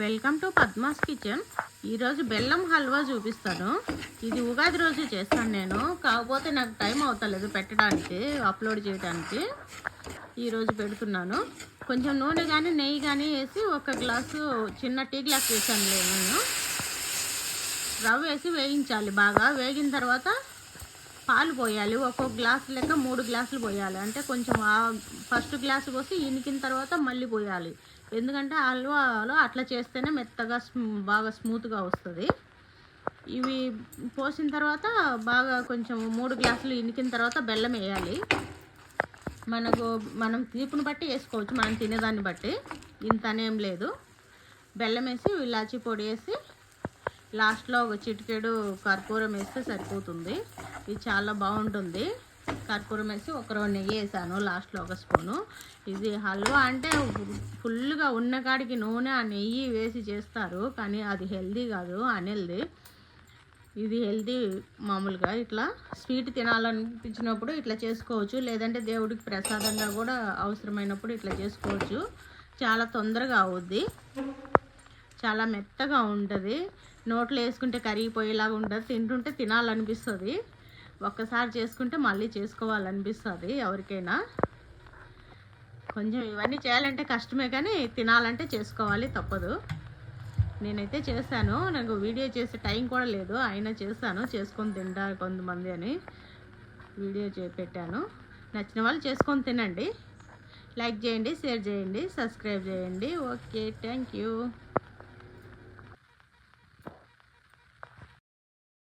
Welcome to Padma's kitchen. ఈరోజు బెల్లం హల్వా చూపిస్తాను. ఇది ఉగాది రోజు చేస్తాను నేను, కాకపోతే నాకు టైం అవుతలేదు పెట్టడానికి, అప్లోడ్ చేయడానికి. ఈరోజు పెడుతున్నాను. కొంచెం నూనె కానీ నెయ్యి కానీ వేసి ఒక గ్లాసు చిన్న టీ గ్లాస్ వేసాను నేను. రవ్వ వేసి వేయించాలి. బాగా వేగిన తర్వాత పాలు పోయాలి. ఒక్కొక్క గ్లాసు లెక్క 3 గ్లాసులు పోయాలి. అంటే కొంచెం ఫస్ట్ గ్లాసు పోసి ఇనికిన తర్వాత మళ్ళీ పోయాలి. ఎందుకంటే హల్వాలో అట్లా చేస్తేనే మెత్తగా బాగా స్మూత్గా వస్తుంది. ఇవి పోసిన తర్వాత బాగా కొంచెం 3 గ్లాసులు ఇనికిన తర్వాత బెల్లం వేయాలి. మనం తీపుని బట్టి వేసుకోవచ్చు, మనం తినేదాన్ని బట్టి. ఇంతనేం లేదు. బెల్లం వేసి ఇలాచీ పొడి వేసి లాస్ట్లో ఒక చిటికెడు కర్పూరం వేస్తే సరిపోతుంది. ఇది చాలా బాగుంటుంది. కర్పూరం వేసి ఒక 2 నెయ్యి వేసాను లాస్ట్లో, 1 స్పూను. ఇది హల్వా అంటే ఫుల్గా ఉన్న కాడికి నూనె ఆ నెయ్యి వేసి చేస్తారు, కానీ అది హెల్దీ కాదు, అన్హెల్దీ. ఇది హెల్దీ. మామూలుగా ఇట్లా స్వీట్ తినాలనిపించినప్పుడు ఇట్లా చేసుకోవచ్చు, లేదంటే దేవుడికి ప్రసాదంగా కూడా అవసరమైనప్పుడు ఇట్లా చేసుకోవచ్చు. చాలా తొందరగా అవుద్ది, చాలా మెత్తగా ఉంటుంది. నోట్లో వేసుకుంటే కరిగిపోయేలాగా ఉంటుంది. తింటుంటే తినాలనిపిస్తుంది. ఒక్కసారి చేసుకుంటే మళ్ళీ చేసుకోవాలనిపిస్తుంది ఎవరికైనా. కొంచెం ఇవన్నీ చేయాలంటే కష్టమే, కానీ తినాలంటే చేసుకోవాలి, తప్పదు. నేనైతే చేశాను, నాకు వీడియో చేసే టైం కూడా లేదు, అయినా చేశాను. చేసుకొని తింటారు కొంతమంది అని వీడియో పెట్టాను. నచ్చిన వాళ్ళు చేసుకొని తినండి. లైక్ చేయండి, షేర్ చేయండి, సబ్స్క్రైబ్ చేయండి. Okay, thank you.